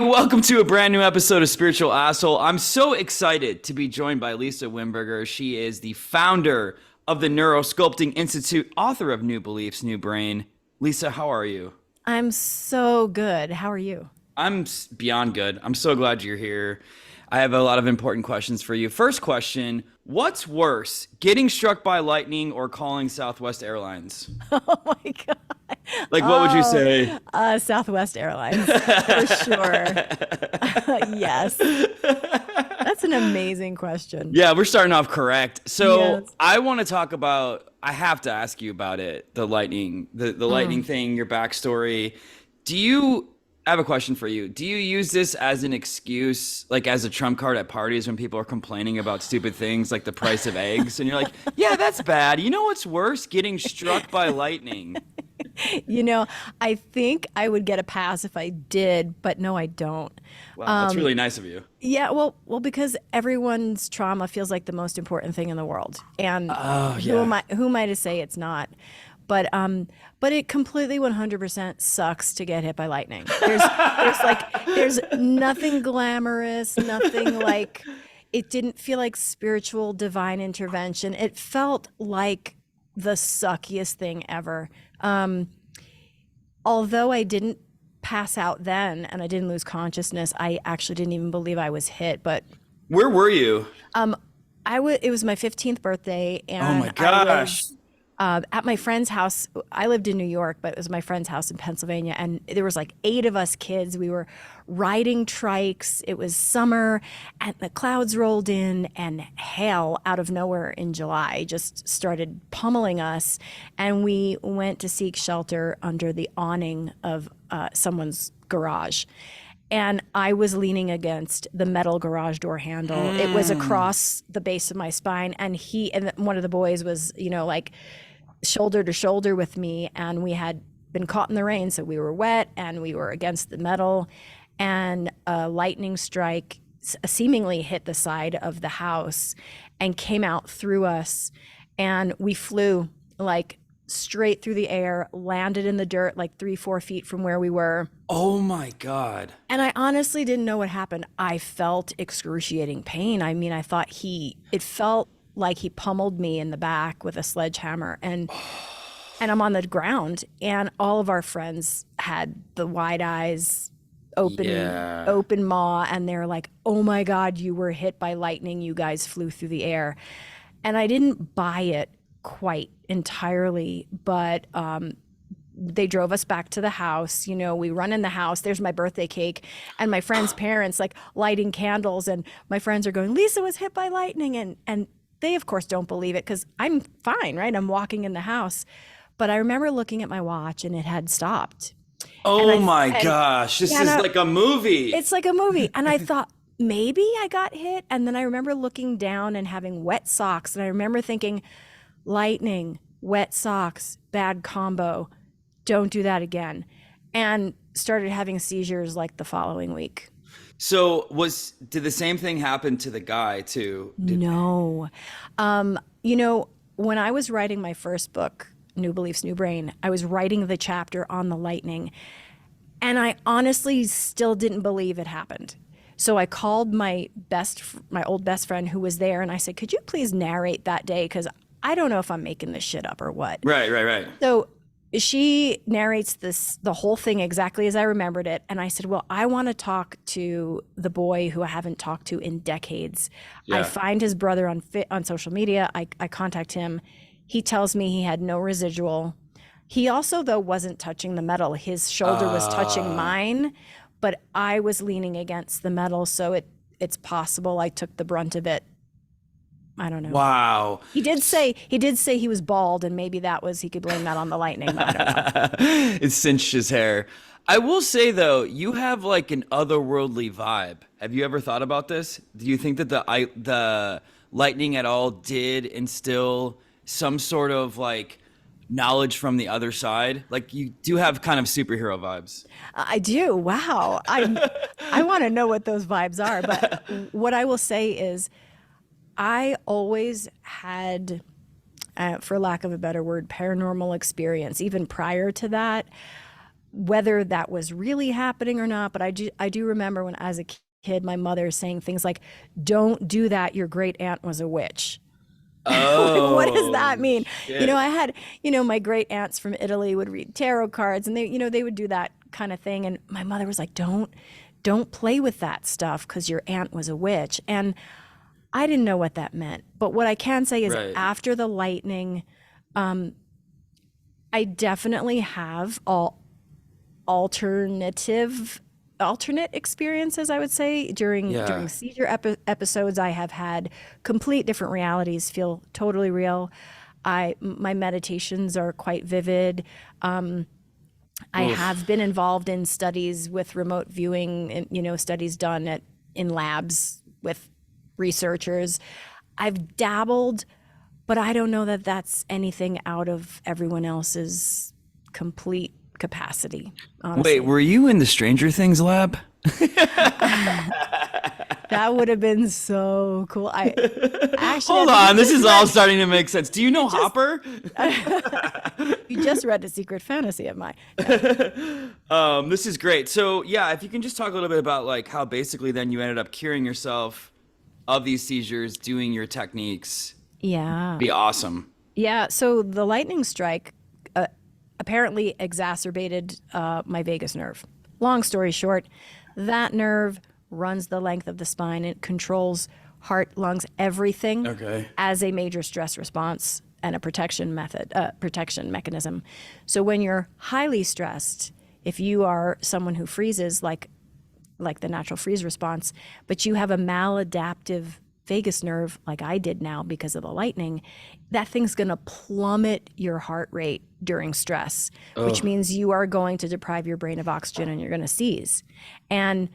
Welcome to a brand new episode of Spiritual Asshole. I'm so excited to be joined by Lisa Wimberger. She is the founder of the Neurosculpting Institute, author of New Beliefs, New Brain. Lisa, how are you? I'm so good. How are you? Beyond good. I'm so glad you're here. I have a lot of important questions for you. First question, what's worse, getting struck by lightning or calling Southwest Airlines? Oh my God. Like, what would you Oh, say? Southwest Airlines for sure. Yes. That's an amazing question. Yeah, we're starting off correct. So Yes. I want to talk about, I have to ask you about it, the lightning, the lightning Mm. thing, your backstory. Do you, I have a question for you. Do you use this as an excuse, like as a trump card at parties when people are complaining about stupid things like the price of eggs? And you're like, yeah, that's bad. You know what's worse? Getting struck by lightning. You know, I think I would get a pass if I did, but no, I don't. Wow, that's really nice of you. Yeah, well, because everyone's trauma feels like the most important thing in the world, and Oh, yeah. who am I to say it's not? But it completely 100% sucks to get hit by lightning. There's nothing glamorous, nothing like. It didn't feel like spiritual divine intervention. It felt like the suckiest thing ever. Um, Although I didn't pass out then and I didn't lose consciousness, I actually didn't even believe I was hit. But Where were you? um, it was my 15th birthday, Oh my and I gosh. was at my friend's house. I lived in New York, but it was my friend's house in Pennsylvania, and there was like eight of us kids. We were riding trikes. It was summer, and the clouds rolled in, and hail out of nowhere in July just started pummeling us, and we went to seek shelter under the awning of someone's garage. And I was leaning against the metal garage door handle. It was across the base of my spine, and one of the boys was, like shoulder to shoulder with me, and we had been caught in the rain, so we were wet and we were against the metal, and a lightning strike seemingly hit the side of the house and came out through us, and we flew like straight through the air, landed in the dirt like 3-4 feet from where we were. Oh my God. And I honestly didn't know what happened. I felt excruciating pain. I mean, it felt like he pummeled me in the back with a sledgehammer, and I'm on the ground, and all of our friends had the wide eyes, Yeah. open maw, and they're like, "Oh my God, you were hit by lightning. You guys flew through the air." And I didn't buy it quite entirely, but they drove us back to the house. We run in the house. There's my birthday cake and my friend's parents like lighting candles. And my friends are going, "Lisa was hit by lightning." And they, of course, don't believe it because I'm fine, right? I'm walking in the house. But I remember looking at my watch and it had stopped. And Oh my and gosh, this yeah, is like a movie. it's like a movie. And I thought, maybe I got hit. And then I remember looking down and having wet socks. And I remember thinking, lightning, wet socks, bad combo. Don't do that again. And started having seizures like the following week. So did the same thing happen to the guy too? No. When I was writing my first book, New Beliefs, New Brain, I was writing the chapter on the lightning. And I honestly still didn't believe it happened. So I called my old best friend who was there, and I said, "Could you please narrate that day? Because I don't know if I'm making this shit up or what." Right. So she narrates the whole thing exactly as I remembered it. And I said, "Well, I want to talk to the boy who I haven't talked to in decades." I Yeah. find his brother on social media. I contact him. He tells me he had no residual. He also, though, wasn't touching the metal. His shoulder was touching Uh, mine, but I was leaning against the metal. So it's possible I took the brunt of it. I don't know. wow. He did say he was bald, and maybe he could blame that on the lightning, but I don't know. It cinched his hair. I will say though, you have like an otherworldly vibe. Have you ever thought about this? Do you think that the lightning at all did instill some sort of like knowledge from the other side? Like you do have kind of superhero vibes. I do. Wow. I want to know what those vibes are, but what I will say is I always had, for lack of a better word, paranormal experience. Even prior to that, whether that was really happening or not, but I do remember when as a kid, my mother saying things like, "Don't do that. Your great aunt was a witch." Like, what does that Oh, mean? shit. I had, my great aunts from Italy would read tarot cards and they would do that kind of thing. And my mother was like, don't play with that stuff because your aunt was a witch. And I didn't know what that meant. But what I can say is Right. after the lightning, I definitely have all alternate experiences. I would say during Yeah. seizure episodes, I have had complete different realities feel totally real. My meditations are quite vivid. I have Oof. been involved in studies with remote viewing and studies done in labs with researchers. I've dabbled, but I don't know that that's anything out of everyone else's complete capacity, Wait, honestly. were you in the Stranger Things lab? That would have been so cool. I actually, I Hold think on, this is all starting to make sense. Do you know just Hopper? you just read a secret fantasy of mine. No. This is great. So yeah, if you can just talk a little bit about like how basically then you ended up curing yourself of these seizures, doing your techniques, Yeah. be awesome. Yeah. So the lightning strike apparently exacerbated my vagus nerve. Long story short, that nerve runs the length of the spine. It controls heart, lungs, everything Okay. as a major stress response and a protection mechanism. So when you're highly stressed, if you are someone who freezes like the natural freeze response, but you have a maladaptive vagus nerve like I did now because of the lightning, that thing's going to plummet your heart rate during stress, which Oh, means you are going to deprive your brain of oxygen and you're going to seize. And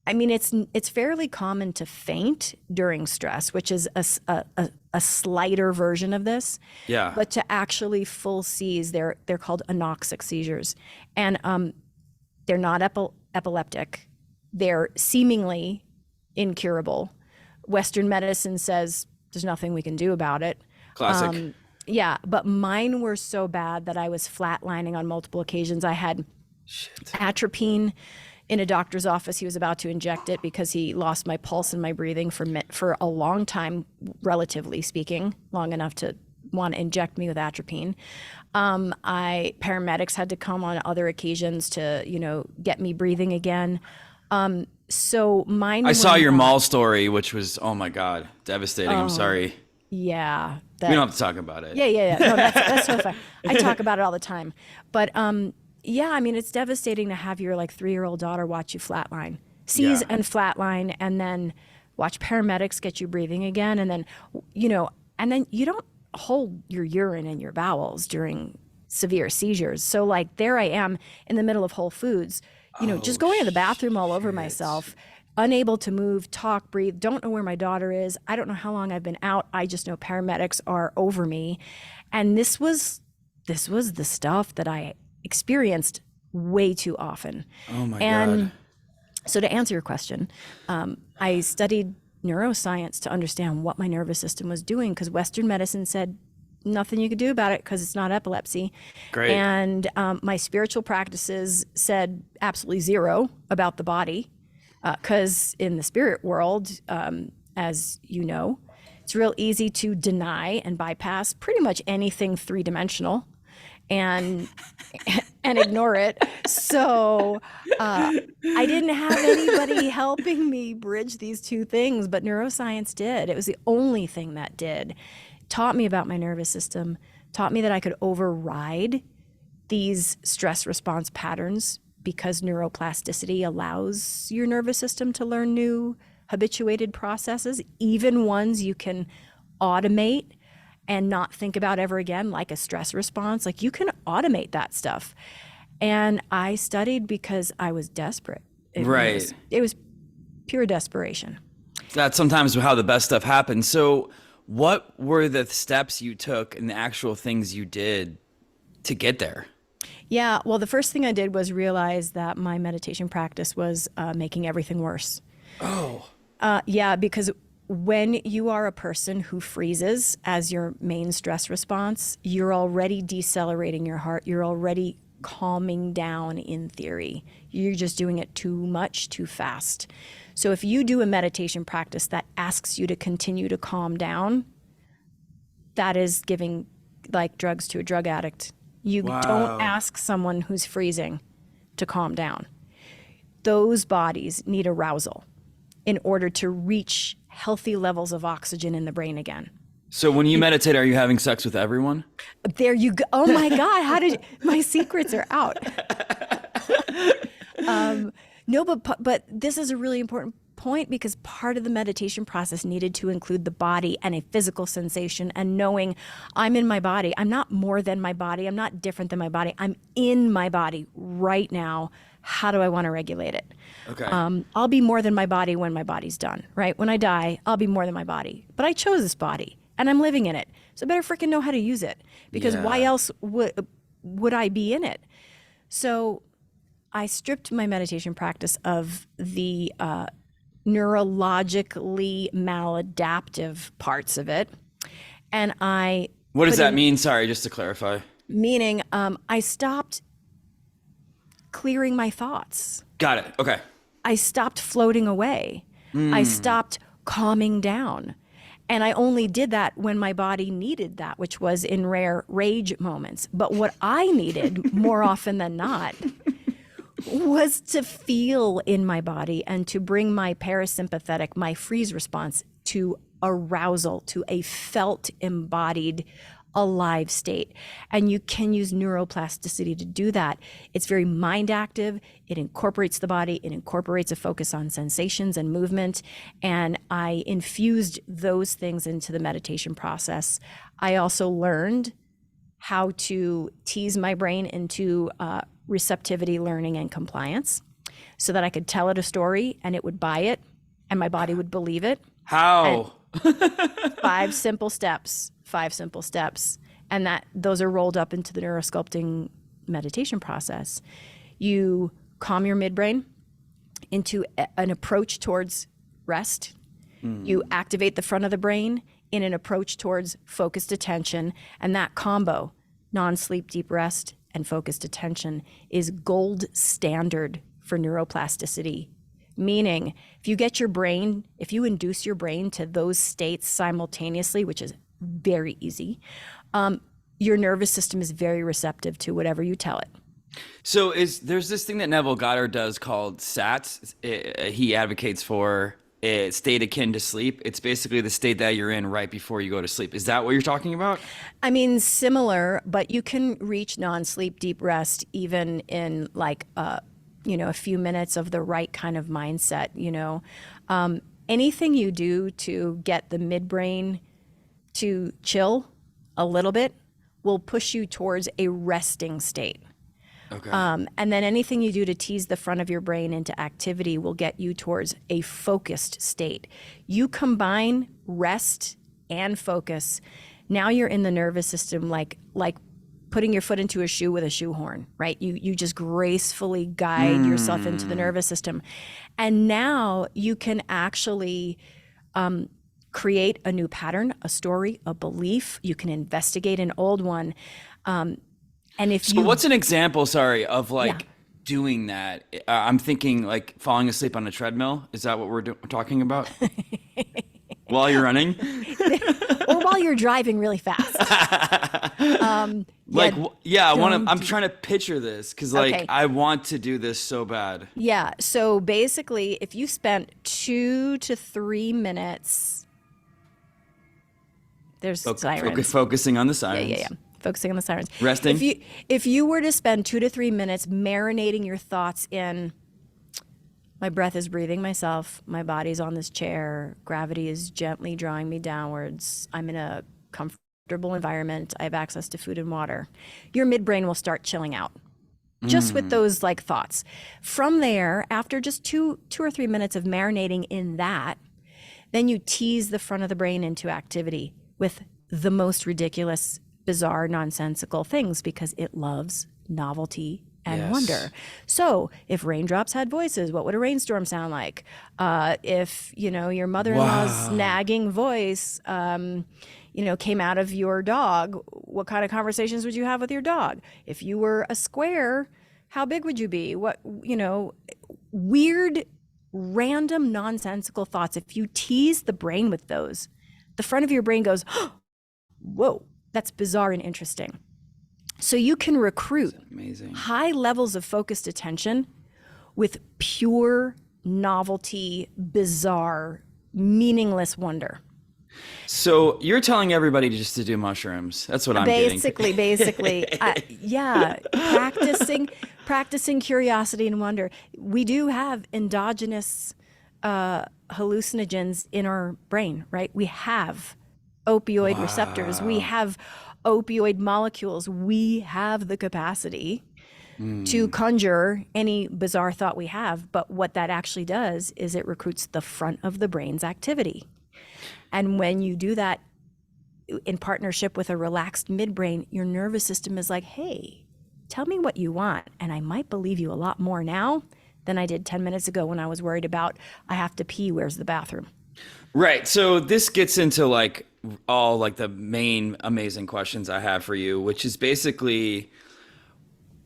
I mean, it's fairly common to faint during stress, which is a slighter version of this, yeah. but to actually full seize, they're called anoxic seizures, and they're not epileptic. They're seemingly incurable. Western medicine says there's nothing we can do about it. Classic. Yeah, but mine were so bad that I was flatlining on multiple occasions. I had Shit. atropine in a doctor's office. He was about to inject it because he lost my pulse and my breathing for a long time, relatively speaking, long enough to want to inject me with atropine. Paramedics had to come on other occasions to, get me breathing again. So I mine saw were your not, mall story, which was, oh my God, devastating. I'm sorry. yeah, We that, don't have to talk about it. yeah. No, that's totally fine. I talk about it all the time. But yeah, I mean, it's devastating to have your like 3-year-old daughter watch you flatline, seize Yeah. and flatline, and then watch paramedics get you breathing again, and then and then you don't hold your urine in your bowels during severe seizures. So like there I am in the middle of Whole Foods, just Oh, going to the bathroom all over shit. myself, unable to move, talk, breathe, don't know where my daughter is. I don't know how long I've been out. I just know paramedics are over me. And this was the stuff that I experienced way too often. Oh my God. And so to answer your question, I studied neuroscience to understand what my nervous system was doing because Western medicine said nothing you could do about it because it's not epilepsy. Great. And my spiritual practices said absolutely zero about the body because in the spirit world, as you know, it's real easy to deny and bypass pretty much anything three-dimensional and and ignore it. So I didn't have anybody helping me bridge these two things, but neuroscience did. It was the only thing that did. Taught me about my nervous system, taught me that I could override these stress response patterns because neuroplasticity allows your nervous system to learn new habituated processes, even ones you can automate and not think about ever again, like a stress response. Like you can automate that stuff. And I studied because I was desperate. Right. It was pure desperation. That's sometimes how the best stuff happens. So, what were the steps you took and the actual things you did to get there? Yeah, well, the first thing I did was realize that my meditation practice was making everything worse. Oh, Yeah, because when you are a person who freezes as your main stress response, you're already decelerating your heart. You're already calming down in theory. You're just doing it too much, too fast. So if you do a meditation practice that asks you to continue to calm down, that is giving like drugs to a drug addict. You don't ask someone who's freezing to calm down. Those bodies need arousal in order to reach healthy levels of oxygen in the brain again. So when you meditate, are you having sex with everyone? There you go. Oh my God, how did my secrets are out. No, but this is a really important point, because part of the meditation process needed to include the body and a physical sensation and knowing I'm in my body. I'm not more than my body. I'm not different than my body. I'm in my body right now. How do I want to regulate it? Okay. I'll be more than my body when my body's done, right? When I die, I'll be more than my body. But I chose this body and I'm living in it. So I better freaking know how to use it, because why else would I be in it? So I stripped my meditation practice of the neurologically maladaptive parts of it. And what does that mean? Sorry, just to clarify. Meaning I stopped clearing my thoughts. Got it. Okay. I stopped floating away. I stopped calming down. And I only did that when my body needed that, which was in rare rage moments. But what I needed more often than not was to feel in my body and to bring my parasympathetic, my freeze response, to arousal, to a felt, embodied, alive state. And you can use neuroplasticity to do that. It's very mind active. It incorporates the body. It incorporates a focus on sensations and movement. And I infused those things into the meditation process. I also learned how to tease my brain into receptivity, learning, and compliance, so that I could tell it a story and it would buy it and my body would believe it. How? Five simple steps. And those are rolled up into the neurosculpting meditation process. You calm your midbrain into an approach towards rest. You activate the front of the brain in an approach towards focused attention. And that combo, non-sleep, deep rest, and focused attention, is gold standard for neuroplasticity. Meaning, if you induce your brain to those states simultaneously, which is very easy, your nervous system is very receptive to whatever you tell it. So there's this thing that Neville Goddard does called SATS. He advocates for a state akin to sleep. It's basically the state that you're in right before you go to sleep. Is that what you're talking about? I mean, similar, but you can reach non-sleep deep rest even in like a few minutes of the right kind of mindset. Anything you do to get the midbrain to chill a little bit will push you towards a resting state. Okay. And then anything you do to tease the front of your brain into activity will get you towards a focused state. You combine rest and focus. Now you're in the nervous system like putting your foot into a shoe with a shoehorn, right? You just gracefully guide yourself into the nervous system. And now you can actually create a new pattern, a story, a belief. You can investigate an old one. So what's an example, of doing that? I'm thinking like falling asleep on a treadmill. Is that what we're talking about? While you're running? Or while you're driving really fast. I'm trying to picture this because I want to do this so bad. Yeah. So basically, if you spent 2 to 3 minutes, there's sirens. Focusing on the sirens. Yeah. Focusing on the sirens. Resting. If you were to spend 2 to 3 minutes marinating your thoughts in, my breath is breathing myself, my body's on this chair, gravity is gently drawing me downwards, I'm in a comfortable environment, I have access to food and water, your midbrain will start chilling out. Just with those thoughts. From there, after just 2 or 3 minutes of marinating in that, then you tease the front of the brain into activity with the most ridiculous, bizarre, nonsensical things, because it loves novelty, and Yes. wonder. So if raindrops had voices, what would a rainstorm sound like? If, your mother-in-law's Wow. nagging voice, came out of your dog, what kind of conversations would you have with your dog? If you were a square, how big would you be? Weird, random, nonsensical thoughts. If you tease the brain with those, the front of your brain goes, whoa, that's bizarre and interesting. So you can recruit Amazing. high levels of focused attention with pure novelty, bizarre, meaningless wonder. So you're telling everybody just to do mushrooms. That's what I'm getting. Basically, yeah, practicing curiosity and wonder. We do have endogenous hallucinogens in our brain, right? We have opioid receptors. We have opioid molecules. We have the capacity to conjure any bizarre thought we have. But what that actually does is it recruits the front of the brain's activity. And when you do that in partnership with a relaxed midbrain, your nervous system is like, hey, tell me what you want. And I might believe you a lot more now than I did 10 minutes ago when I was worried about, I have to pee, where's the bathroom? Right. So this gets into like all like the main amazing questions I have for you, which is basically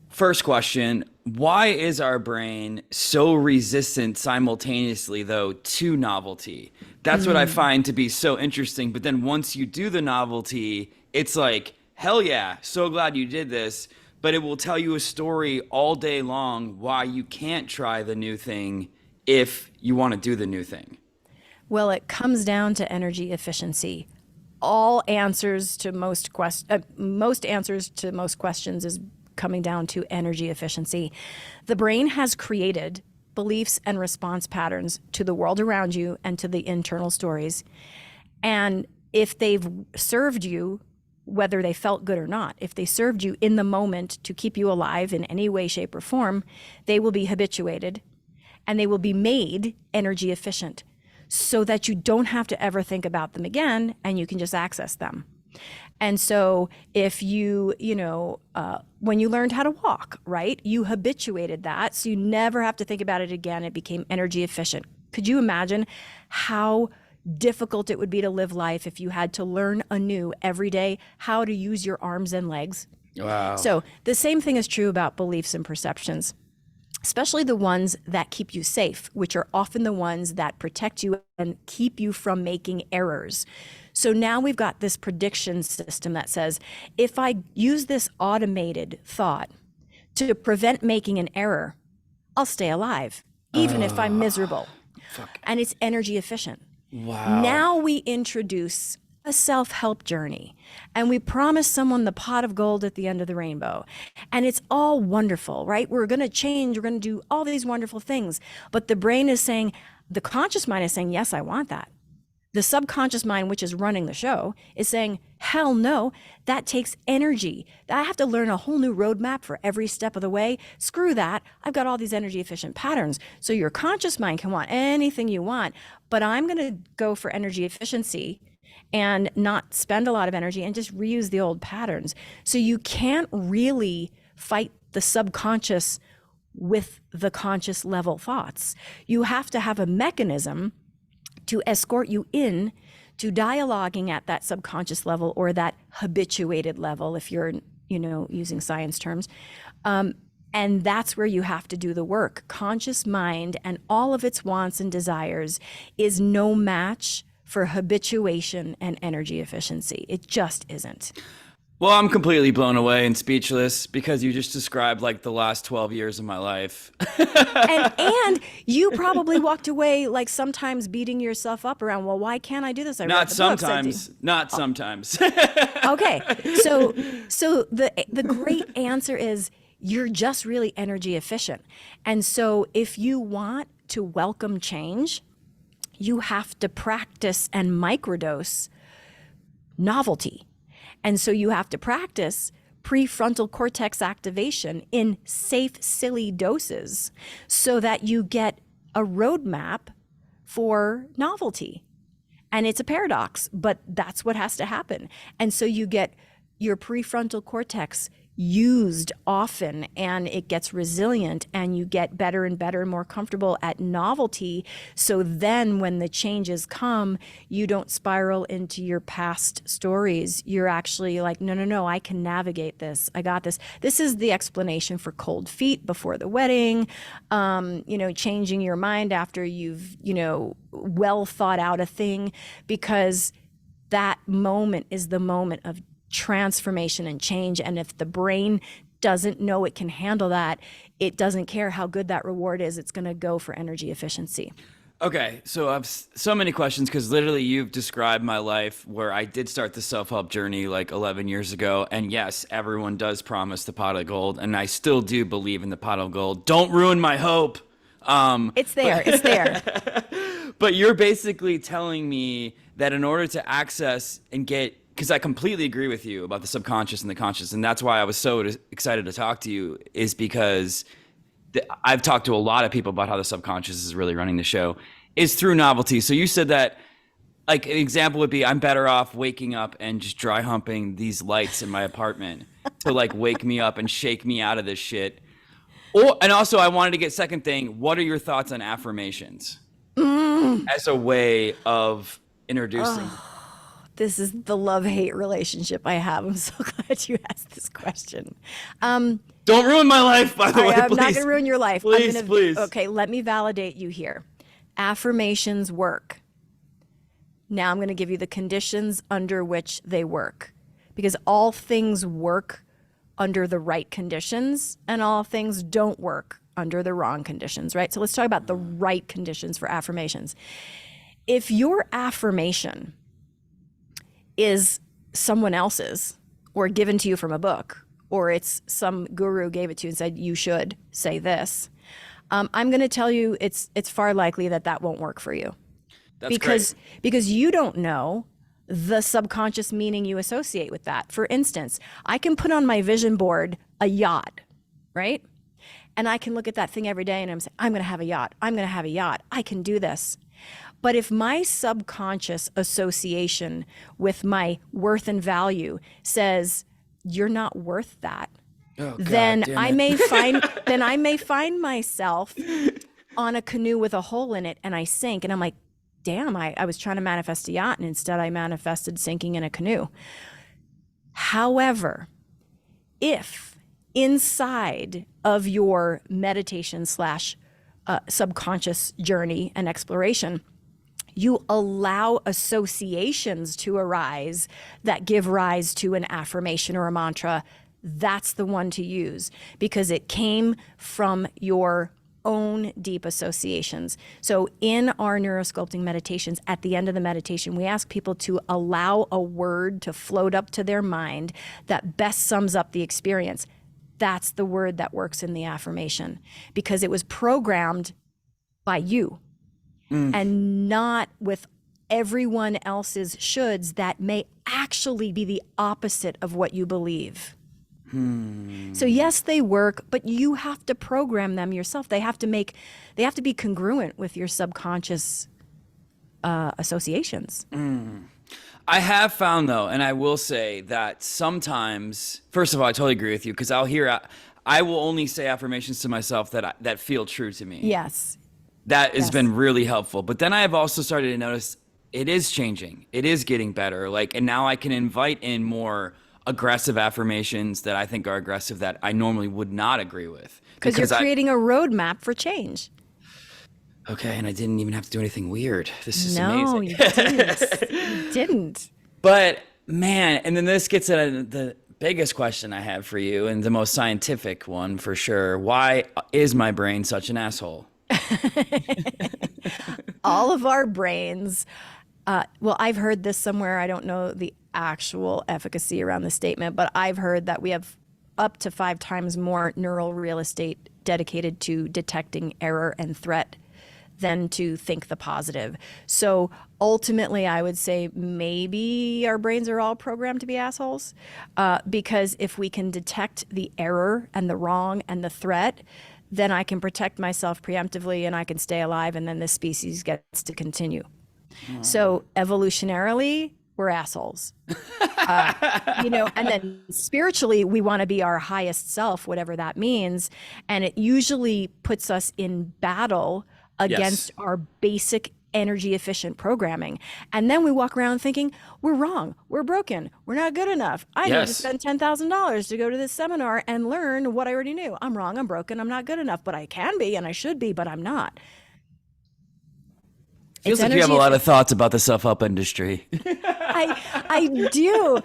first question, why is our brain so resistant simultaneously though to novelty? That's what I find to be so interesting. But then once you do the novelty, it's like, hell yeah, so glad you did this. But it will tell you a story all day long why you can't try the new thing if you want to do the new thing. Well, it comes down to energy efficiency. All answers to most answers to most questions is coming down to energy efficiency. The brain has created beliefs and response patterns to the world around you and to the internal stories. And if they've served you, whether they felt good or not, if they served you in the moment to keep you alive in any way, shape, or form, they will be habituated and they will be made energy efficient so that you don't have to ever think about them again and you can just access them. And so if when you learned how to walk, right, you habituated that, so you never have to think about it again. It became energy efficient. Could you imagine how difficult it would be to live life if you had to learn anew every day how to use your arms and legs? Wow. So the same thing is true about beliefs and perceptions, especially the ones that keep you safe, which are often the ones that protect you and keep you from making errors. So now we've got this prediction system that says, if I use this automated thought to prevent making an error, I'll stay alive, even if I'm miserable. And it's energy efficient. Wow. Now we introduce a self-help journey and we promise someone the pot of gold at the end of the rainbow. And it's all wonderful, right? We're going to change. We're going to do all these wonderful things. But the brain is saying, the conscious mind is saying, yes, I want that. The subconscious mind, which is running the show, is saying, hell no, that takes energy. I have to learn a whole new roadmap for every step of the way. Screw that. I've got all these energy efficient patterns. So your conscious mind can want anything you want, but I'm going to go for energy efficiency and not spend a lot of energy and just reuse the old patterns. So you can't really fight the subconscious with the conscious level thoughts. You have to have a mechanism to escort you in to dialoguing at that subconscious level or that habituated level, if you're, using science terms. And that's where you have to do the work. Conscious mind and all of its wants and desires is no match for habituation and energy efficiency. It just isn't. Well, I'm completely blown away and speechless because you just described like the last 12 years of my life. And you probably walked away like sometimes beating yourself up around, well, why can't I do this? I read Not the books. sometimes. Not sometimes. Okay. So the great answer is you're just really energy efficient. And so if you want to welcome change, you have to practice and microdose novelty. And so you have to practice prefrontal cortex activation in safe, silly doses so that you get a roadmap for novelty. And it's a paradox, but that's what has to happen. And so you get your prefrontal cortex used often, and it gets resilient, and you get better and better and more comfortable at novelty. So then when the changes come, you don't spiral into your past stories. You're actually like, no, no, no, I can navigate this. I got this. This is the explanation for cold feet before the wedding, changing your mind after you've, well thought out a thing, because that moment is the moment of transformation and change. And if the brain doesn't know it can handle that, it doesn't care how good that reward is. It's going to go for energy efficiency. Okay, so I have so many questions because literally you've described my life where I did start the self-help journey like 11 years ago. And yes, everyone does promise the pot of gold, and I still do believe in the pot of gold. Don't ruin my hope. It's there. It's there. But you're basically telling me that in order to access and get, because I completely agree with you about the subconscious and the conscious, and that's why I was so excited to talk to you, is because I've talked to a lot of people about how the subconscious is really running the show, is through novelty. So you said that, like, an example would be I'm better off waking up and just dry humping these lights in my apartment to like wake me up and shake me out of this shit. And also I wanted to get second thing, what are your thoughts on affirmations as a way of introducing? This is the love-hate relationship I have. I'm so glad you asked this question. Don't ruin my life, by the way, I'm please. not going to ruin your life. Please. Okay, let me validate you here. Affirmations work. Now I'm going to give you the conditions under which they work, because all things work under the right conditions and all things don't work under the wrong conditions, right? So let's talk about the right conditions for affirmations. If your affirmation is someone else's or given to you from a book, or it's some guru gave it to you and said, you should say this, I'm going to tell you it's far likely that won't work for you. That's great. Because you don't know the subconscious meaning you associate with that. For instance, I can put on my vision board a yacht, right? And I can look at that thing every day and I'm saying, I'm going to have a yacht. I'm going to have a yacht. I can do this. But if my subconscious association with my worth and value says, you're not worth that, then I may find myself on a canoe with a hole in it and I sink, and I'm like, damn, I was trying to manifest a yacht and instead I manifested sinking in a canoe. However, if inside of your meditation / subconscious journey and exploration, you allow associations to arise that give rise to an affirmation or a mantra, that's the one to use, because it came from your own deep associations. So in our neurosculpting meditations, at the end of the meditation, we ask people to allow a word to float up to their mind that best sums up the experience. That's the word that works in the affirmation, because it was programmed by you and not with everyone else's shoulds that may actually be the opposite of what you believe. So yes, they work, but you have to program them yourself. They have to be congruent with your subconscious associations. I have found though, and I will say that sometimes, first of all, I totally agree with you, because I will only say affirmations to myself that feel true to me. Yes. That has been really helpful. But then I have also started to notice it is changing. It is getting better. And now I can invite in more aggressive affirmations that I think are aggressive that I normally would not agree with. Because you're creating a roadmap for change. Okay, and I didn't even have to do anything weird. This is amazing. No, you didn't. You didn't. But man, and then this gets at the biggest question I have for you, and the most scientific one for sure. Why is my brain such an asshole? All of our brains, well, I've heard this somewhere. I don't know the actual efficacy around the statement, but I've heard that we have up to 5 times more neural real estate dedicated to detecting error and threat than to think the positive. So ultimately, I would say maybe our brains are all programmed to be assholes, because if we can detect the error and the wrong and the threat, then I can protect myself preemptively and I can stay alive, and then this species gets to continue. So evolutionarily, we're assholes. And then spiritually, we want to be our highest self, whatever that means. And it usually puts us in battle against our basic energy efficient programming. And then we walk around thinking we're wrong, we're broken, we're not good enough. I need to spend $10,000 to go to this seminar and learn what I already knew. I'm wrong, I'm broken, I'm not good enough, but I can be and I should be, but I'm not. Feels like you have a lot of thoughts about the self-help industry. I do.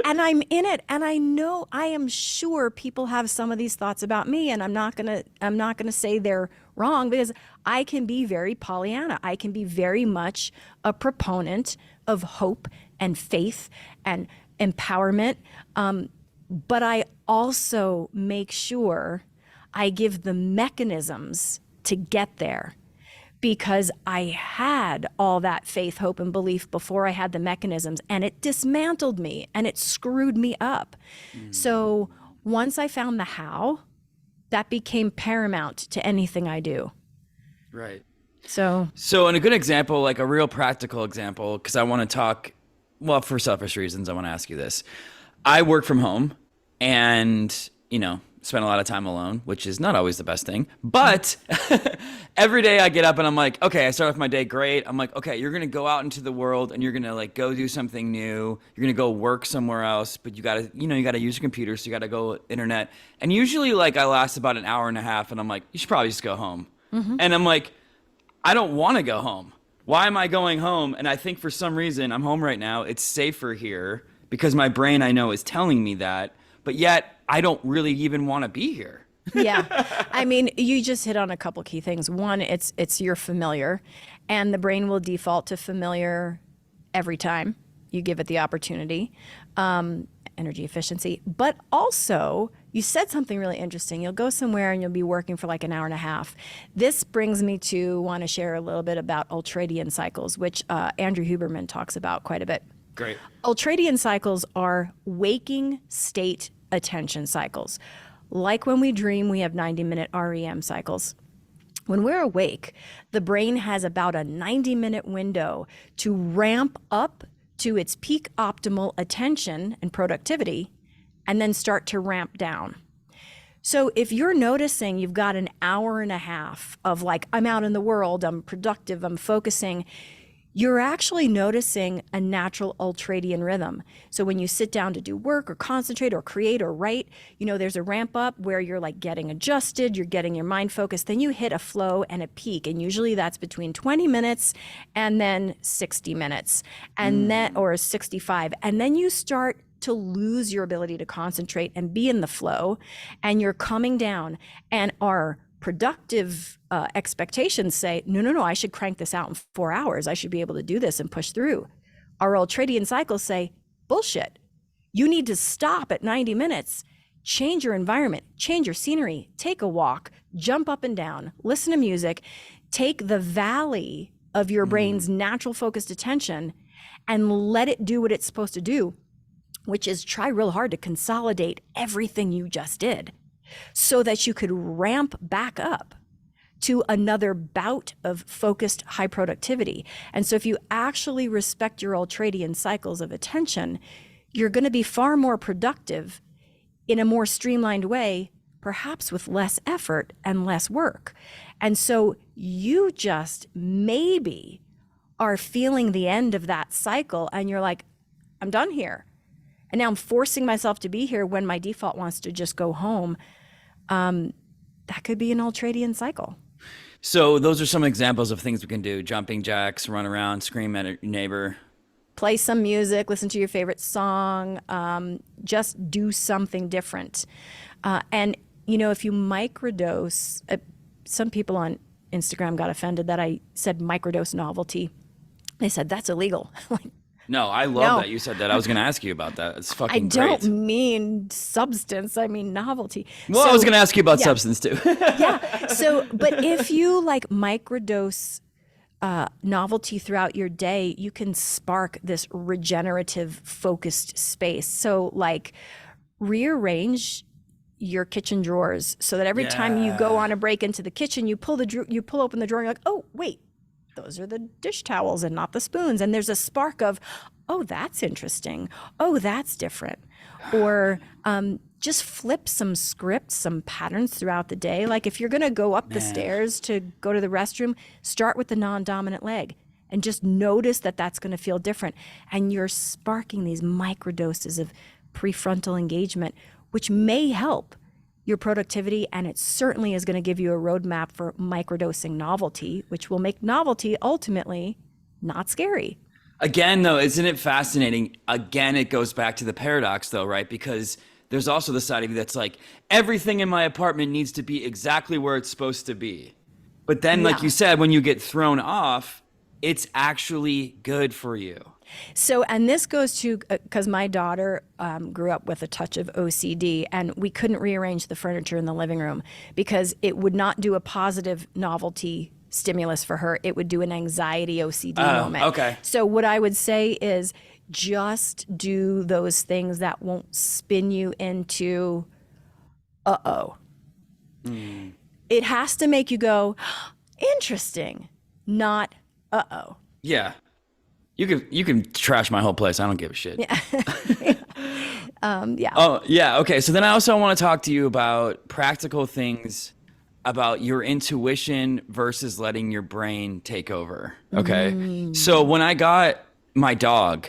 And I'm in it. And I am sure people have some of these thoughts about me. And I'm not gonna say they're wrong, because I can be very Pollyanna. I can be very much a proponent of hope and faith and empowerment. But I also make sure I give the mechanisms to get there. Because I had all that faith, hope, and belief before I had the mechanisms, and it dismantled me and it screwed me up. So once I found the how, that became paramount to anything I do. Right. So in a good example, like a real practical example, because I want to talk, well, for selfish reasons, I want to ask you this. I work from home and, spend a lot of time alone, which is not always the best thing. But every day I get up and I'm like, okay, I start off my day great. I'm like, okay, you're going to go out into the world and you're going to like go do something new. You're going to go work somewhere else, but you got to, you got to use your computer. So you got to go internet. And usually like I last about an hour and a half and I'm like, you should probably just go home. And I'm like, I don't want to go home. Why am I going home? And I think for some reason I'm home right now. It's safer here because my brain, I know, is telling me that. But yet, I don't really even want to be here. Yeah. I mean, you just hit on a couple key things. One, it's your familiar, and the brain will default to familiar every time you give it the opportunity. Energy efficiency. But also, you said something really interesting. You'll go somewhere and you'll be working for like an hour and a half. This brings me to want to share a little bit about ultradian cycles, which Andrew Huberman talks about quite a bit. Great. Ultradian cycles are waking state attention cycles. Like when we dream, we have 90-minute REM cycles. When we're awake, the brain has about a 90-minute window to ramp up to its peak optimal attention and productivity, and then start to ramp down. So if you're noticing you've got an hour and a half of like, I'm out in the world, I'm productive, I'm focusing, you're actually noticing a natural ultradian rhythm. So when you sit down to do work or concentrate or create or write, there's a ramp up where you're like getting adjusted, you're getting your mind focused, then you hit a flow and a peak. And usually that's between 20 minutes and then 60 minutes and then, or 65. And then you start to lose your ability to concentrate and be in the flow, and you're coming down, and our productive expectations say, no, I should crank this out in 4 hours. I should be able to do this and push through. Our ultradian cycles say, bullshit. You need to stop at 90 minutes, change your environment, change your scenery, take a walk, jump up and down, listen to music, take the valley of your brain's natural focused attention and let it do what it's supposed to do, which is try real hard to consolidate everything you just did, so that you could ramp back up to another bout of focused high productivity. And so if you actually respect your ultradian cycles of attention, you're going to be far more productive in a more streamlined way, perhaps with less effort and less work. And so you just maybe are feeling the end of that cycle and you're like, I'm done here. And now I'm forcing myself to be here when my default wants to just go home. That could be an ultradian cycle. So those are some examples of things we can do. Jumping jacks, run around, scream at your neighbor. Play some music, listen to your favorite song, just do something different. And, if you microdose, some people on Instagram got offended that I said microdose novelty. They said, that's illegal. No, I love that you said that. I was going to ask you about that. It's fucking great. I don't mean substance. I mean novelty. Well, I was going to ask you about substance too. Yeah. So, but if you like microdose novelty throughout your day, you can spark this regenerative focused space. So like rearrange your kitchen drawers so that every time you go on a break into the kitchen, you pull open the drawer and you're like, oh, wait. Those are the dish towels and not the spoons. And there's a spark of, oh, that's interesting. Oh, that's different. Or just flip some scripts, some patterns throughout the day. Like if you're going to go up the Man. stairs to go to the restroom, start with the non-dominant leg and just notice that that's going to feel different. And you're sparking these microdoses of prefrontal engagement, which may help your productivity. And it certainly is going to give you a roadmap for microdosing novelty, which will make novelty ultimately not scary. Again, though, isn't it fascinating? Again, it goes back to the paradox, though, right? Because there's also the side of you that's like, everything in my apartment needs to be exactly where it's supposed to be. But then, like Yeah. you said, when you get thrown off, it's actually good for you. So, and this goes to, because my daughter grew up with a touch of OCD, and we couldn't rearrange the furniture in the living room because it would not do a positive novelty stimulus for her. It would do an anxiety OCD moment. Okay. So what I would say is just do those things that won't spin you into, uh-oh. It has to make you go, interesting, not uh-oh. Yeah. You can trash my whole place. I don't give a shit. Yeah. Oh, yeah. Okay. So then I also want to talk to you about practical things about your intuition versus letting your brain take over. Okay. So when I got my dog,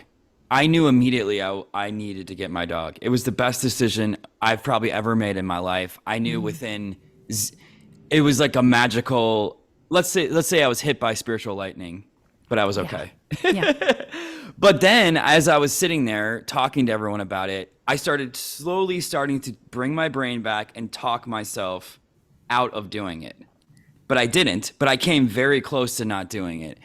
I knew immediately I needed to get my dog. It was the best decision I've probably ever made in my life. I knew it was like a magical, let's say I was hit by spiritual lightning, but I was okay. Yeah. But then as I was sitting there talking to everyone about it, I started starting to bring my brain back and talk myself out of doing it. But I didn't, but I came very close to not doing it.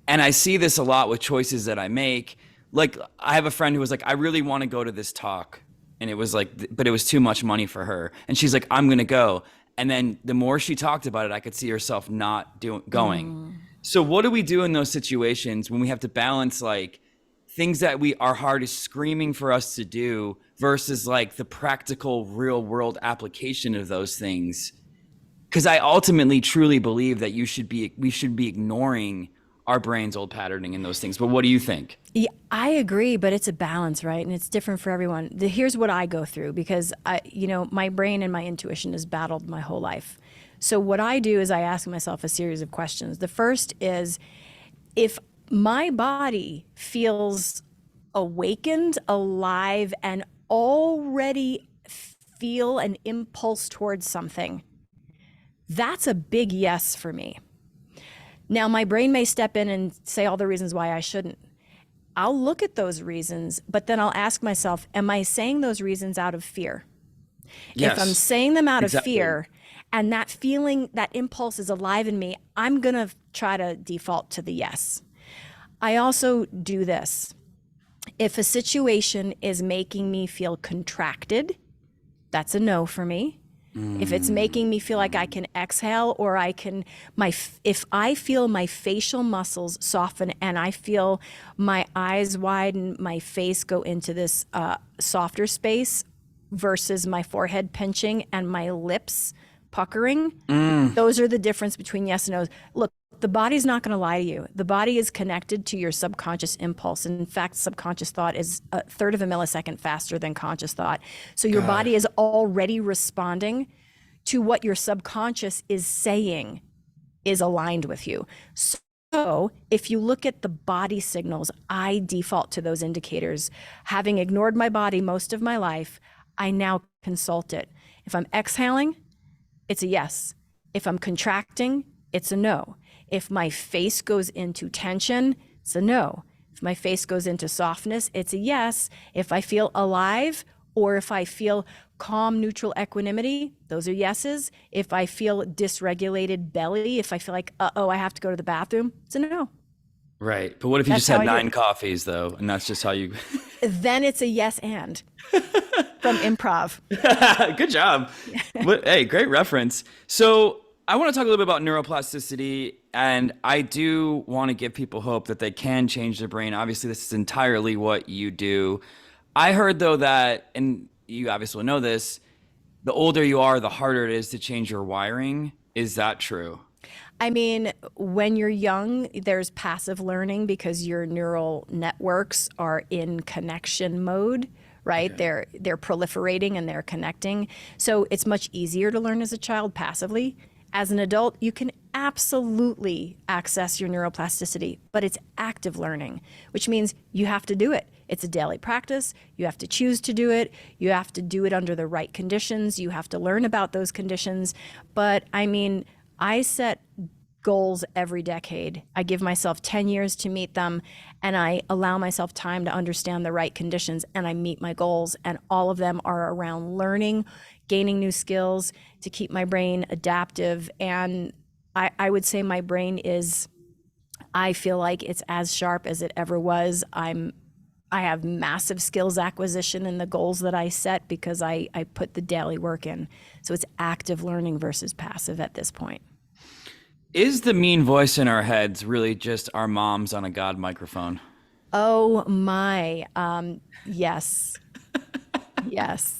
And I see this a lot with choices that I make. Like I have a friend who was like, I really want to go to this talk. And it was like, but it was too much money for her. And she's like, I'm going to go. And then the more she talked about it, I could see herself not going. So what do we do in those situations when we have to balance like things that our heart is screaming for us to do versus like the practical real world application of those things? Because I ultimately truly believe that we should be ignoring our brain's old patterning in those things. But what do you think? Yeah, I agree, but it's a balance, right? And it's different for everyone. Here's what I go through because my brain and my intuition has battled my whole life. So what I do is I ask myself a series of questions. The first is, if my body feels awakened, alive, and already feel an impulse towards something, that's a big yes for me. Now, my brain may step in and say all the reasons why I shouldn't. I'll look at those reasons, but then I'll ask myself, am I saying those reasons out of fear? Yes, if I'm saying them out exactly. of fear and that feeling, that impulse is alive in me, I'm going to try to default to the yes. I also do this. If a situation is making me feel contracted, that's a no for me. If it's making me feel like I can exhale or if I feel my facial muscles soften and I feel my eyes widen, my face go into this softer space versus my forehead pinching and my lips puckering, those are the difference between yes and no. Look, the body's not going to lie to you. The body is connected to your subconscious impulse. In fact, subconscious thought is a third of a millisecond faster than conscious thought. So your body is already responding to what your subconscious is saying is aligned with you. So if you look at the body signals, I default to those indicators. Having ignored my body most of my life, I now consult it. If I'm exhaling, it's a yes. If I'm contracting, it's a no. If my face goes into tension, it's a no. If my face goes into softness, it's a yes. If I feel alive or if I feel calm, neutral equanimity, those are yeses. If I feel dysregulated belly, if I feel like, I have to go to the bathroom, it's a no. Right. But what if you just had 9 coffees though, and that's just how you... Then it's a yes and from improv. Good job. Hey, great reference. So I want to talk a little bit about neuroplasticity, and I do want to give people hope that they can change their brain. Obviously, this is entirely what you do. I heard, though, that, and you obviously know this, the older you are, the harder it is to change your wiring. Is that true? I mean, when you're young, there's passive learning because your neural networks are in connection mode, right? Okay. They're proliferating and they're connecting. So it's much easier to learn as a child passively. As an adult, you can absolutely access your neuroplasticity, but it's active learning, which means you have to do it. It's a daily practice. You have to choose to do it. You have to do it under the right conditions. You have to learn about those conditions. But I mean, I set goals every decade. I give myself 10 years to meet them, and I allow myself time to understand the right conditions, and I meet my goals. And all of them are around learning, gaining new skills to keep my brain adaptive. And I would say my brain is, I feel like it's as sharp as it ever was. I have massive skills acquisition in the goals that I set because I put the daily work in. So it's active learning versus passive at this point. Is the mean voice in our heads really just our moms on a God microphone? Oh my, yes, yes.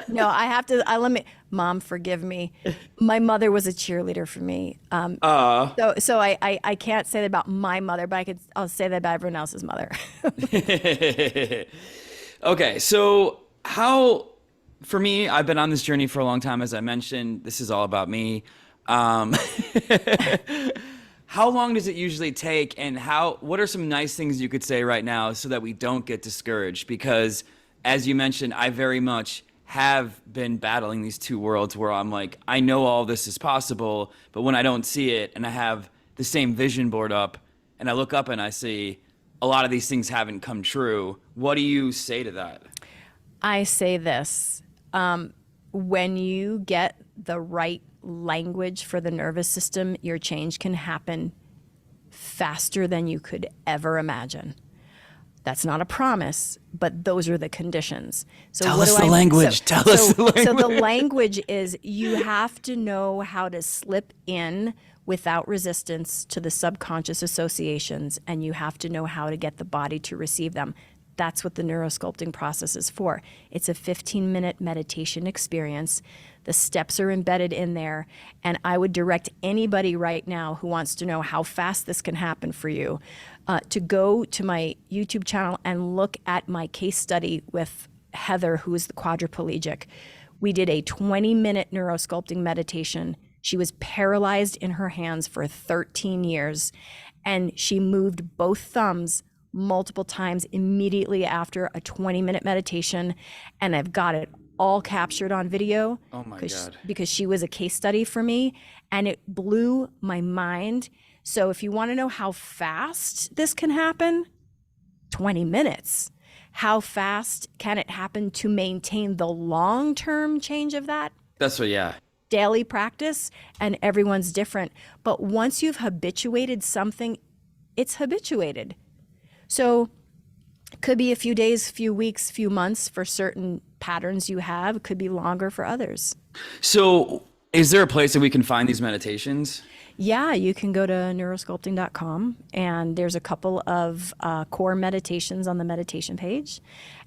No, I have to. Let me. Mom, forgive me. My mother was a cheerleader for me. So I can't say that about my mother, but I'll say that about everyone else's mother. Okay, so for me, I've been on this journey for a long time. As I mentioned, this is all about me. Um, how long does it usually take, and what are some nice things you could say right now so that we don't get discouraged? Because as you mentioned, I very much have been battling these two worlds where I'm like, I know all this is possible, but when I don't see it and I have the same vision board up and I look up and I see a lot of these things haven't come true, what do you say to that? I say this, when you get the right language for the nervous system, your change can happen faster than you could ever imagine. That's not a promise, but those are the conditions. So Tell us the language. Tell us the language. So the language is you have to know how to slip in without resistance to the subconscious associations, and you have to know how to get the body to receive them. That's what the neurosculpting process is for. It's a 15-minute meditation experience. The steps are embedded in there, and I would direct anybody right now who wants to know how fast this can happen for you to go to my YouTube channel and look at my case study with Heather, who is the quadriplegic. We did a 20-minute neurosculpting meditation. She was paralyzed in her hands for 13 years, and she moved both thumbs multiple times immediately after a 20-minute meditation, and I've got it all captured on video. Oh my God. Because she was a case study for me, and it blew my mind. So if you want to know how fast this can happen, 20 minutes. How fast can it happen to maintain the long-term change of that? That's what, yeah. Daily practice, and everyone's different. But once you've habituated something, it's habituated. So it could be a few days, few weeks, few months for certain patterns you have. It could be longer for others. So is there a place that we can find these meditations? Yeah, you can go to neurosculpting.com, and there's a couple of core meditations on the meditation page.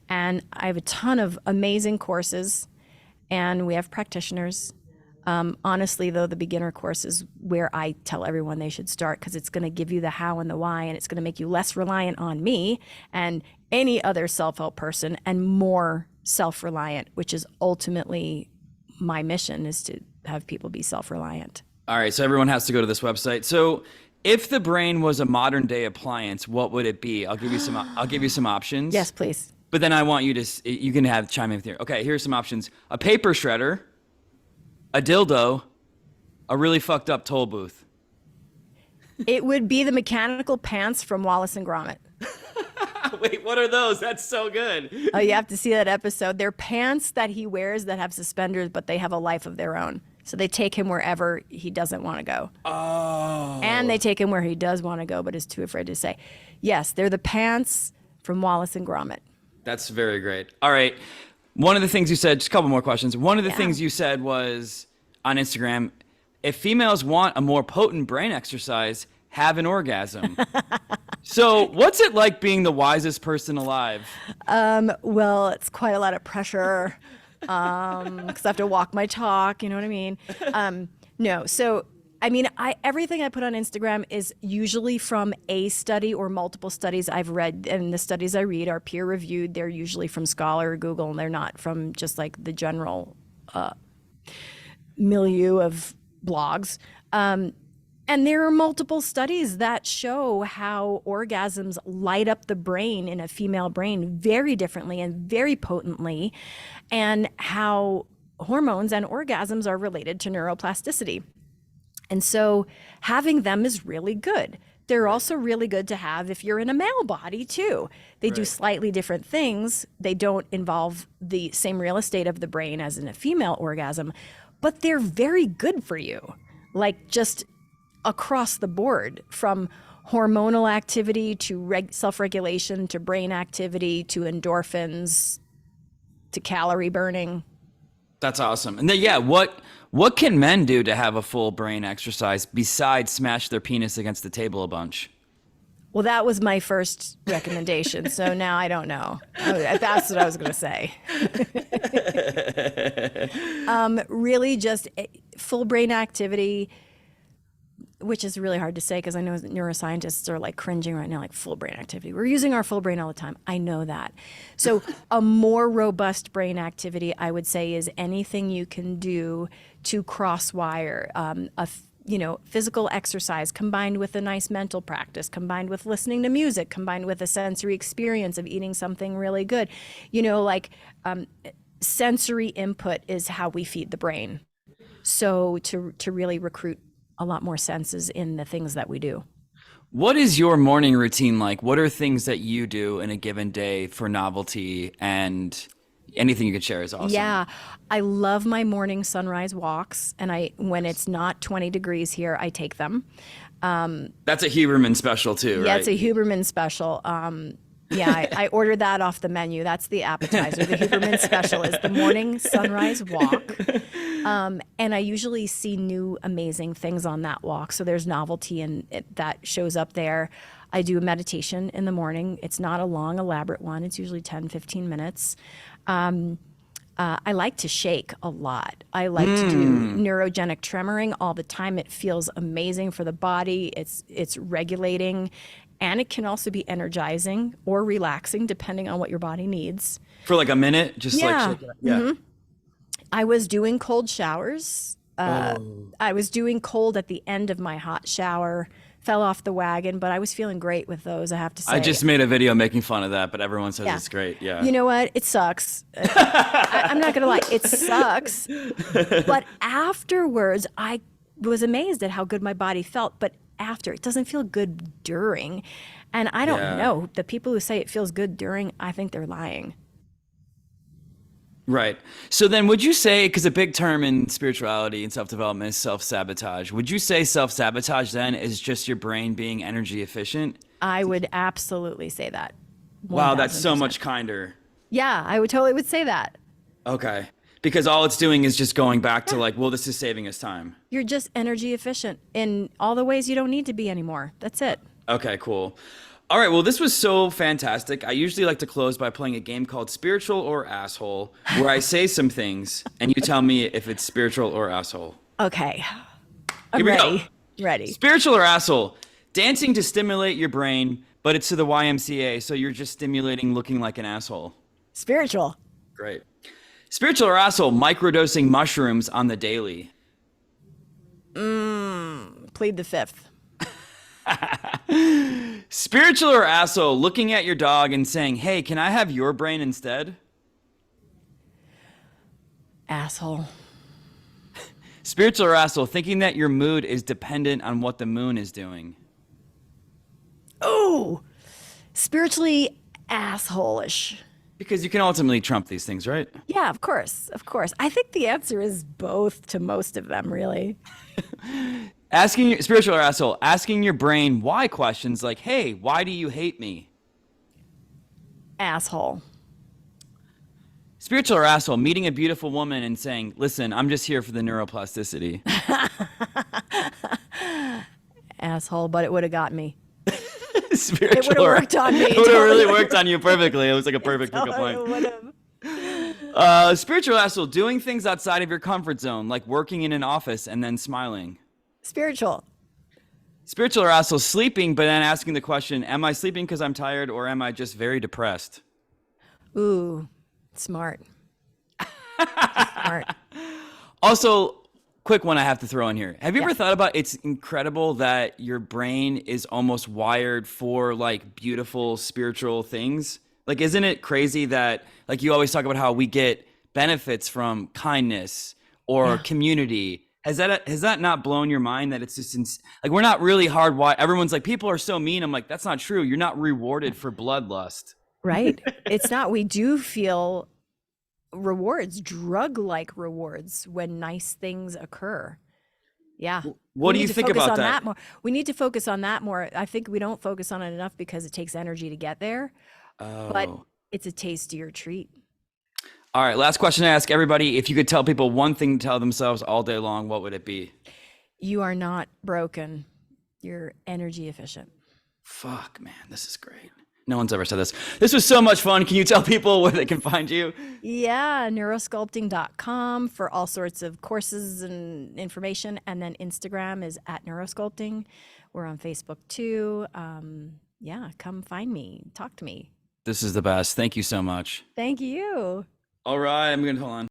And I have a ton of amazing courses, and we have practitioners. Honestly, though, the beginner course is where I tell everyone they should start because it's going to give you the how and the why, and it's going to make you less reliant on me and any other self-help person and more self-reliant, which is ultimately my mission, is to have people be self-reliant. All right, so everyone has to go to this website. So if the brain was a modern day appliance, what would it be? I'll give you some options. Yes, please. But then I want you to, you can have chime in with your, okay, here's some options. A paper shredder, a dildo, a really fucked up toll booth. It would be the mechanical pants from Wallace and Gromit. Wait, what are those? That's so good. Oh, you have to see that episode. They're pants that he wears that have suspenders, but they have a life of their own. So they take him wherever he doesn't want to go. Oh. And they take him where he does want to go, but is too afraid to say. Yes, they're the pants from Wallace and Gromit. That's very great. All right. One of the things you said, just a couple more questions. One of the things you said was on Instagram, if females want a more potent brain exercise, have an orgasm. So what's it like being the wisest person alive? Well, it's quite a lot of pressure because I have to walk my talk, you know what I mean? No, so I mean, everything I put on Instagram is usually from a study or multiple studies I've read, and the studies I read are peer reviewed. They're usually from Scholar or Google, and they're not from just like the general milieu of blogs. And there are multiple studies that show how orgasms light up the brain in a female brain very differently and very potently, and how hormones and orgasms are related to neuroplasticity. And so having them is really good. They're also really good to have if you're in a male body too. They do slightly different things. They don't involve the same real estate of the brain as in a female orgasm, but they're very good for you. Like just across the board, from hormonal activity to self-regulation to brain activity to endorphins to calorie burning. That's awesome. And then, yeah, what can men do to have a full brain exercise besides smash their penis against the table a bunch? Well, that was my first recommendation, so now I don't know. That's what I was going to say. Really just full brain activity, which is really hard to say because I know neuroscientists are like cringing right now, like full brain activity. We're using our full brain all the time. I know that. So a more robust brain activity, I would say, is anything you can do to cross-wire physical exercise combined with a nice mental practice, combined with listening to music, combined with a sensory experience of eating something really good. Sensory input is how we feed the brain. So to really recruit a lot more senses in the things that we do. What is your morning routine like? What are things that you do in a given day for Novelty, and anything you could share is awesome. Yeah, I love my morning sunrise walks, and when it's not 20 degrees here, I take them. That's a Huberman special too, right? Yeah, it's a Huberman special. I ordered that off the menu. That's the appetizer. The Huberman special is the morning sunrise walk. And I usually see new amazing things on that walk. So there's novelty and that shows up there. I do a meditation in the morning. It's not a long, elaborate one. It's usually 10, 15 minutes. I like to shake a lot. I like to do neurogenic tremoring all the time. It feels amazing for the body. It's regulating. And it can also be energizing or relaxing, depending on what your body needs. For like a minute, just Yeah. like shake it. Yeah. Mm-hmm. I was doing cold showers. I was doing cold at the end of my hot shower. Fell off the wagon, but I was feeling great with those, I have to say. I just made a video making fun of that, but everyone says it's great. Yeah. You know what? It sucks. I'm not going to lie. It sucks. But afterwards, I was amazed at how good my body felt. But after, it doesn't feel good during. And I don't know. The people who say it feels good during, I think they're lying. Right. So then would you say, because a big term in spirituality and self-development is self-sabotage, would you say self-sabotage then is just your brain being energy efficient? I would absolutely say that. 1000%. Wow, that's so much kinder. Yeah, I would say that. Okay. Because all it's doing is just going back to like, well, this is saving us time. You're just energy efficient in all the ways you don't need to be anymore. That's it. Okay, cool. All right, well, this was so fantastic. I usually like to close by playing a game called Spiritual or Asshole, where I say some things and you tell me if it's spiritual or asshole. Okay. Here we go. Ready. Spiritual or asshole? Dancing to stimulate your brain, but it's to the YMCA, so you're just stimulating looking like an asshole. Spiritual. Great. Spiritual or asshole? Microdosing mushrooms on the daily. Plead the fifth. Spiritual or asshole? Looking at your dog and saying, hey, can I have your brain instead? Asshole. Spiritual or asshole? Thinking that your mood is dependent on what the moon is doing. Oh, spiritually asshole-ish. Because you can ultimately trump these things, right? Yeah, of course. Of course. I think the answer is both to most of them, really. Spiritual or asshole? Asking your brain why questions like, hey, why do you hate me? Asshole. Spiritual or asshole? Meeting a beautiful woman and saying, listen, I'm just here for the neuroplasticity. Asshole, but it would have got me. Spiritual It would have worked on me. It would have really worked on you perfectly. It was like a perfect pickup line. Spiritual asshole, doing things outside of your comfort zone, like working in an office and then smiling. Spiritual. Spiritual are also sleeping, but then asking the question, am I sleeping because I'm tired or am I just very depressed? Ooh, smart. Smart. Also, quick one I have to throw in here. Have you Yeah. ever thought about it's incredible that your brain is almost wired for like beautiful spiritual things? Like, isn't it crazy that like you always talk about how we get benefits from kindness or Yeah. community? Has that not blown your mind that it's just like we're not really hardwired? Everyone's like, people are so mean. I'm like, that's not true. You're not rewarded for bloodlust. Right. It's not, we do feel rewards, drug-like rewards when nice things occur. Yeah. What We do need you to think focus about on that? more. We need to focus on that more. I think we don't focus on it enough because it takes energy to get there, but Oh. it's a tastier treat. All right, last question to ask everybody. If you could tell people one thing to tell themselves all day long, what would it be? You are not broken. You're energy efficient. Fuck, man, this is great. No one's ever said this. This was so much fun. Can you tell people where they can find you? Yeah, neurosculpting.com for all sorts of courses and information. And then Instagram is at neurosculpting. We're on Facebook too. Yeah, come find me, talk to me. This is the best. Thank you so much. Thank you. All right, I'm going to hold on.